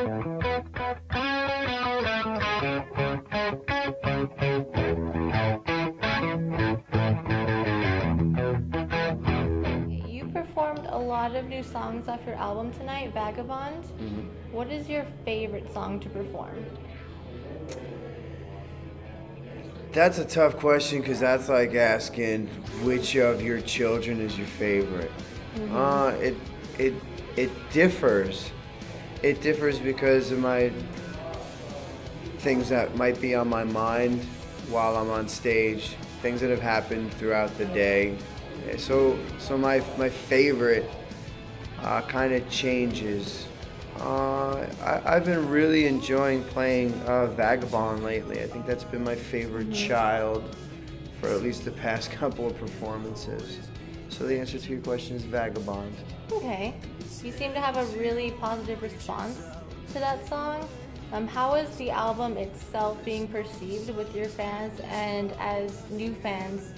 You performed a lot of new songs off your album tonight, Vagabond. What is your favorite song to perform? That's a tough question because that's like asking which of your children is your favorite. It differs. It differs because of my things that might be on my mind while I'm on stage, things that have happened throughout the day. So my favorite kind of changes. I've been really enjoying playing Vagabond lately. I think that's been my favorite child for at least the past couple of performances. So the answer to your question is Vagabond. Okay. You seem to have a really positive response to that song. How is the album itself being perceived with your fans and as new fans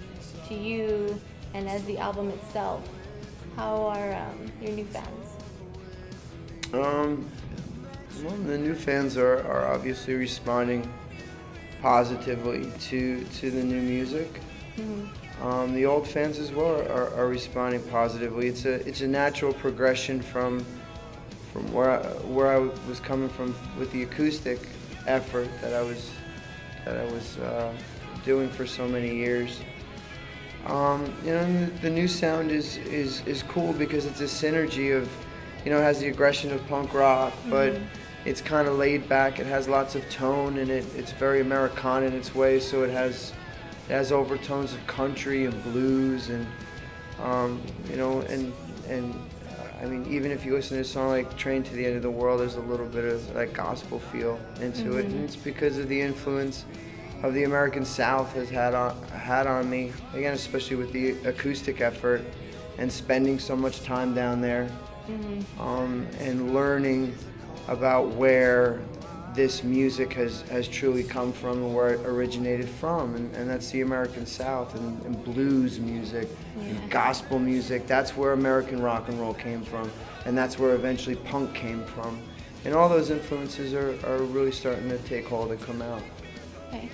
to you, and as the album itself? How are your new fans? Well, the new fans are obviously responding positively to the new music. The old fans as well are responding positively. It's a natural progression from where I was coming from with the acoustic effort that I was doing for so many years. The new sound is cool because it's a synergy of, it has the aggression of punk rock, but it's kind of laid back. It has lots of tone, and it's very Americana in its way. So it has overtones of country and blues, and I mean, even if you listen to a song like "Train to the End of the World," there's a little bit of that gospel feel into it, and it's because of the influence of the American South has had on me. Again, especially with the acoustic effort and spending so much time down there, and learning about where this music has truly come from and where it originated from, and that's the American South, and blues music and gospel music. That's where American rock and roll came from, and that's where eventually punk came from, and all those influences are really starting to take hold and come out. Okay.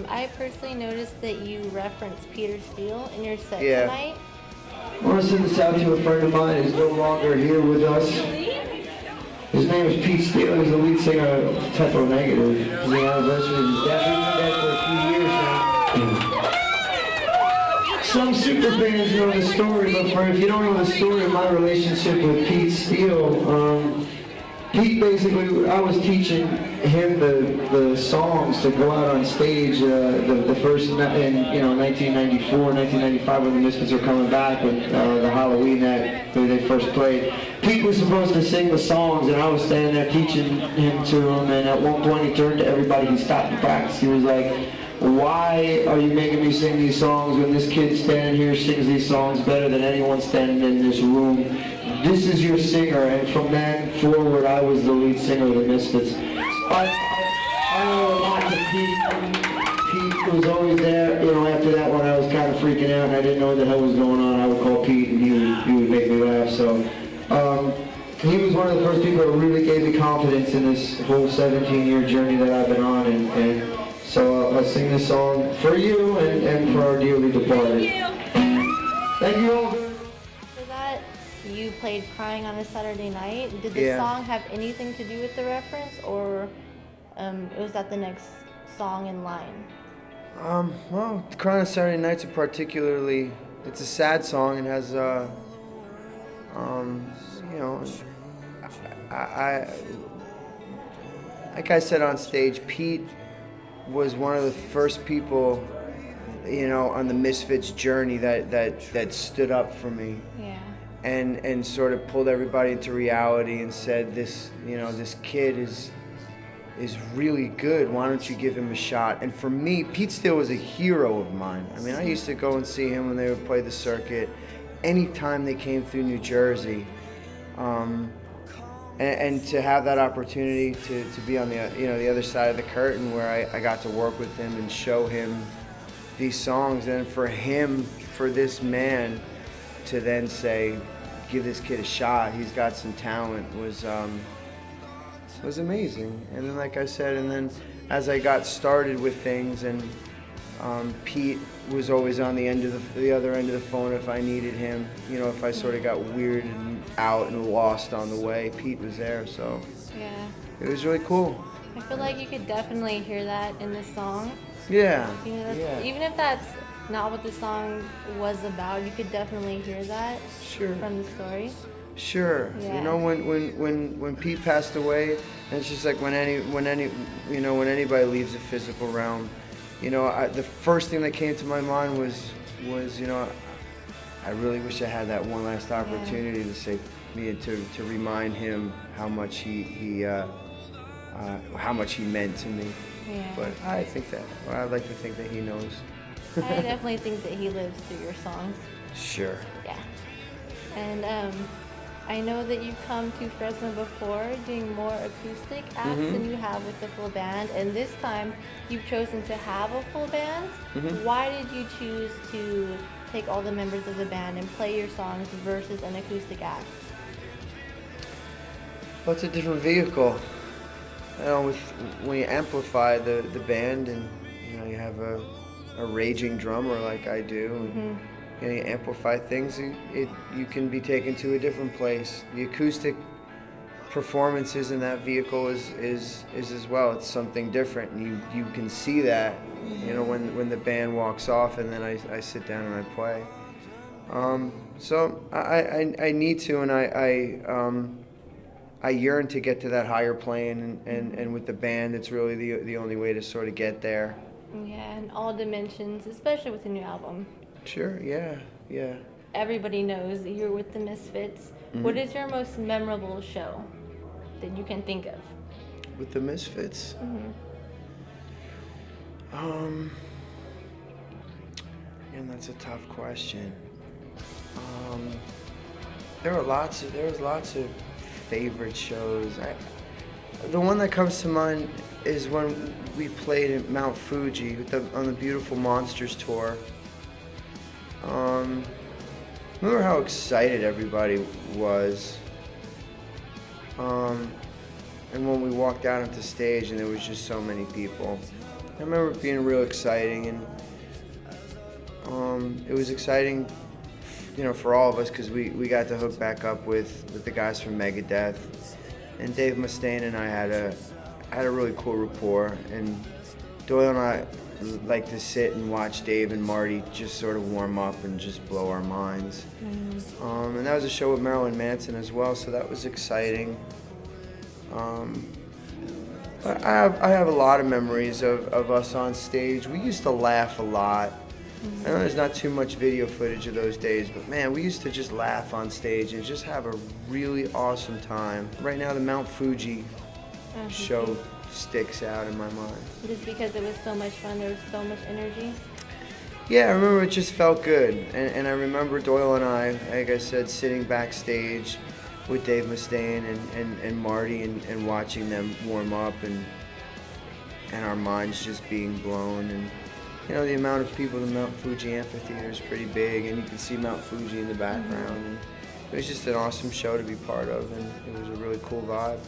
I personally noticed that you referenced Peter Steele in your set tonight. I want to send this out to a friend of mine who's no longer here with us. His name is Pete Steele. He's the lead singer of Tetra Negative. It's the anniversary of his death. He's been dead for a few years now. Some super fans know the story, but if you don't know the story of my relationship with Pete Steele, Pete basically, I was teaching him the songs to go out on stage, the first in 1994, 1995 when the Misfits were coming back with the Halloween that they first played. Pete was supposed to sing the songs, and I was standing there teaching him to them, and at one point he turned to everybody, he stopped the practice, he was like, "Why are you making me sing these songs when this kid standing here sings these songs better than anyone standing in this room? This is your singer." And from then forward, I was the lead singer of the Misfits. I owe a lot to Pete. Pete was always there. After that one, I was kind of freaking out, and I didn't know what the hell was going on. I would call Pete, and he would make me laugh. So he was one of the first people that really gave me confidence in this whole 17-year journey that I've been on. And so I'll sing this song for you and for our dearly departed. Thank you all. You played "Crying on a Saturday Night." Did the song have anything to do with the reference, or was that the next song in line? Well, "Crying on Saturday Night's it's a sad song, and has I like I said on stage, Pete was one of the first people, on the Misfits journey that stood up for me. Yeah. And sort of pulled everybody into reality and said, this kid is really good. Why don't you give him a shot? And for me, Pete Steele was a hero of mine. I mean, I used to go and see him when they would play the circuit, anytime they came through New Jersey. And to have that opportunity to be on the other side of the curtain where I got to work with him and show him these songs, and for this man to then say, give this kid a shot, he's got some talent, was was amazing. And then, like I said, and then as I got started with things, and Pete was always on the other end of the phone if I needed him. You know, if I sort of got weird and out and lost on the way, Pete was there. So Yeah. it was really cool. I feel like you could definitely hear that in the song. Yeah. You know, Yeah. even if that's not what the song was about, you could definitely hear that Sure. from the story. Sure. Yeah. You know, when Pete passed away, and it's just like when anybody leaves the physical realm, you know, the first thing that came to my mind was you know, I really wish I had that one last opportunity to say, to remind him how much he meant to me. Yeah. But I'd like to think that he knows. I definitely think that he lives through your songs. Sure. Yeah. And I know that you've come to Fresno before doing more acoustic acts than you have with the full band, and this time you've chosen to have a full band. Why did you choose to take all the members of the band and play your songs versus an acoustic act? Well, it's a different vehicle. You know, when you amplify the band, and you know, you have a raging drummer like I do, and you know, you amplify things, you can be taken to a different place. The acoustic performances in that vehicle is as well. It's something different, and you can see that, you know, when the band walks off, and then I sit down and I play. So I need to, and I yearn to get to that higher plane, and with the band, it's really the only way to sort of get there. Yeah, in all dimensions, especially with the new album. Sure, yeah. Everybody knows that you're with the Misfits. What is your most memorable show that you can think of? With the Misfits? And that's a tough question. There was lots of favorite shows. The one that comes to mind is when we played at Mount Fuji on the Beautiful Monsters tour. Remember how excited everybody was. And when we walked out onto stage and there was just so many people. I remember it being real exciting, and it was exciting, you know, for all of us, because we got to hook back up with the guys from Megadeth, and Dave Mustaine and I had a really cool rapport, and Doyle and I like to sit and watch Dave and Marty just sort of warm up and just blow our minds. And that was a show with Marilyn Manson as well, so that was exciting. But I have a lot of memories of us on stage. We used to laugh a lot. I know there's not too much video footage of those days, but man, we used to just laugh on stage and just have a really awesome time. Right now, the Mount Fuji show sticks out in my mind. Just because it was so much fun, there was so much energy. Yeah, I remember it just felt good. And I remember Doyle and I, like I said, sitting backstage with Dave Mustaine and Marty and watching them warm up, and our minds just being blown. And you know, the amount of people in the Mount Fuji amphitheater is pretty big, and you can see Mount Fuji in the background. And it was just an awesome show to be part of, and it was a really cool vibe.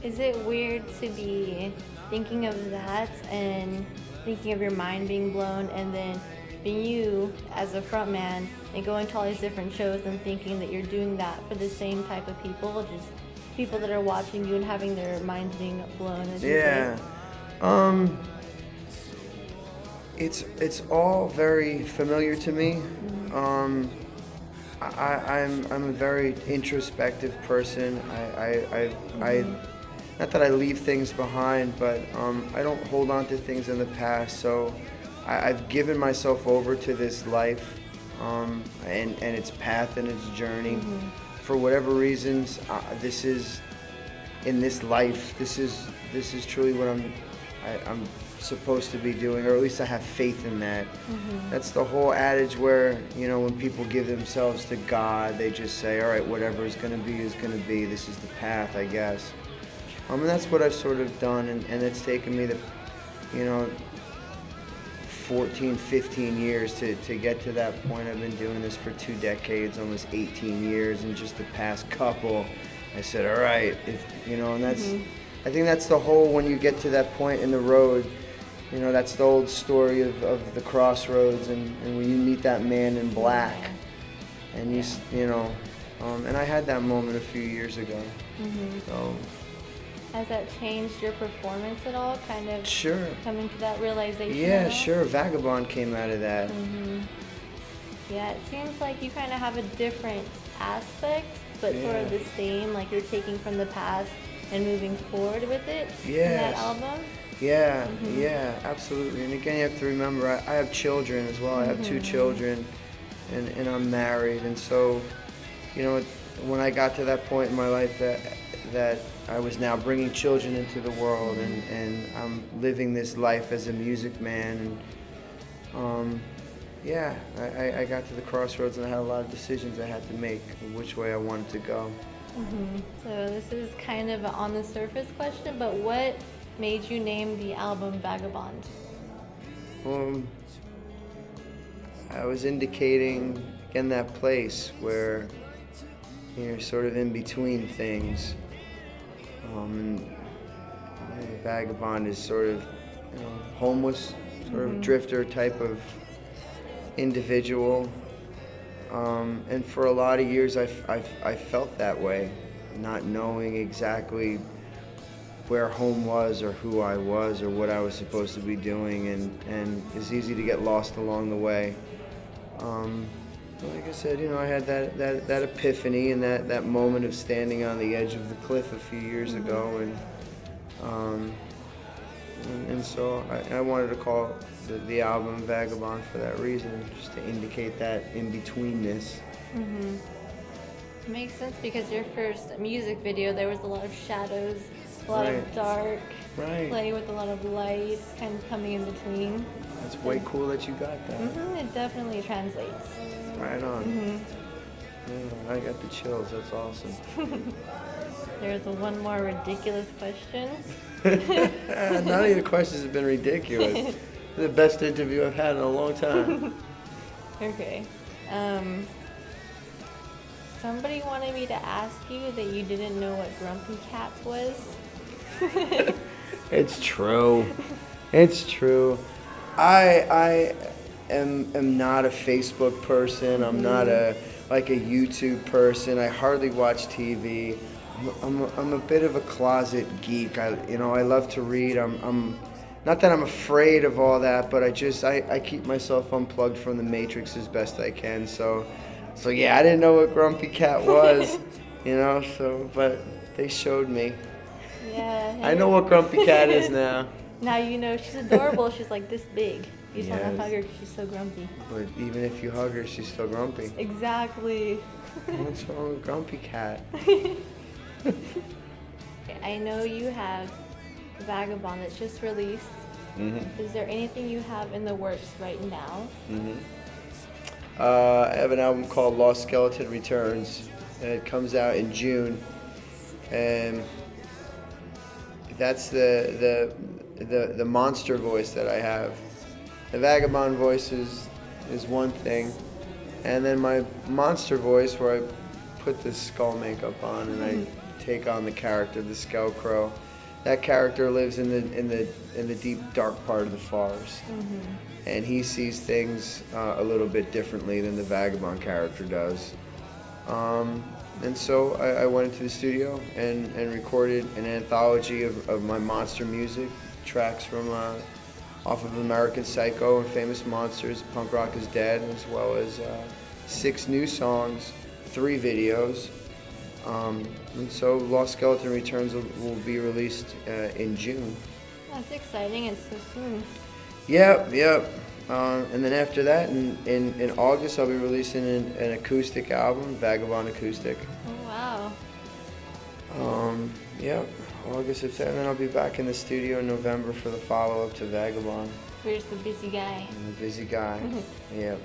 Is it weird to be thinking of that and thinking of your mind being blown, and then being you as a front man and going to all these different shows and thinking that you're doing that for the same type of people, just people that are watching you and having their minds being blown, as you say? It's all very familiar to me. I'm a very introspective person. I not that I leave things behind, but I don't hold on to things in the past. So I've given myself over to this life and its path and its journey. For whatever reasons, this is in this life. This is truly what I'm supposed to be doing, or at least I have faith in that. That's the whole adage where, you know, when people give themselves to God, they just say, all right, whatever is going to be is going to be. This is the path, I guess. And that's what I've sort of done, and it's taken me 14, 15 years to get to that point. I've been doing this for 2 decades, almost 18 years, and just the past couple I said, all right, and that's, I think that's the whole, when you get to that point in the road, that's the old story of the crossroads, and when you meet that man in black, and and I had that moment a few years ago. So, has that changed your performance at all? Kind of sure. coming to that realization? Yeah, sure. Vagabond came out of that. Yeah, it seems like you kind of have a different aspect, but sort of the same, like you're taking from the past and moving forward with it in that album. Yeah, yeah, absolutely. And again, you have to remember, I have children as well. I have 2 children, and I'm married. And so, when I got to that point in my life that I was now bringing children into the world, and I'm living this life as a music man, and I got to the crossroads, and I had a lot of decisions I had to make, which way I wanted to go. So this is kind of an on the surface question, but what made you name the album Vagabond? I was indicating, again, that place where you're sort of in between things. And vagabond is sort of, homeless, sort of drifter type of individual. And for a lot of years, I felt that way, not knowing exactly where home was or who I was or what I was supposed to be doing, and it's easy to get lost along the way. Like I said, I had that epiphany and that moment of standing on the edge of the cliff a few years ago, and so I wanted to call the album Vagabond for that reason, just to indicate that in-betweenness. Makes sense, because your first music video, there was a lot of shadows, a lot of dark, play with a lot of lights kind of coming in between. That's way cool that you got that. It definitely translates. Right on. I got the chills. That's awesome. There's one more ridiculous question. None of your questions have been ridiculous. The best interview I've had in a long time. Okay. Somebody wanted me to ask you that you didn't know what Grumpy Cat was. It's true. It's true. I am not a Facebook person. I'm not a YouTube person. I hardly watch TV. I'm a bit of a closet geek. I love to read. I'm not that I'm afraid of all that, but I keep myself unplugged from the Matrix as best I can. So yeah, I didn't know what Grumpy Cat was, but they showed me. Yeah. I know what Grumpy Cat is now. Now you know. She's adorable. She's like this big. You just want to hug her because she's so grumpy. But even if you hug her, she's still grumpy. Exactly. What's wrong with Grumpy Cat? I know you have Vagabond that's just released. Is there anything you have in the works right now? I have an album called Lost Skeleton Returns, and it comes out in June. And that's the monster voice that I have. The Vagabond voice is one thing, and then my monster voice, where I put this skull makeup on and I take on the character of the Scarecrow. That character lives in the deep dark part of the forest, and he sees things a little bit differently than the Vagabond character does. And so I went into the studio and recorded an anthology of my monster music, tracks from off of American Psycho and Famous Monsters, Punk Rock is Dead, as well as 6 new songs, 3 videos. And so Lost Skeleton Returns will be released in June. That's exciting, and so soon. Yep. And then after that, in August, I'll be releasing an acoustic album, Vagabond Acoustic. Oh, wow. Yep, August, September, and then I'll be back in the studio in November for the follow-up to Vagabond. You're just a busy guy. I'm a busy guy. Yep.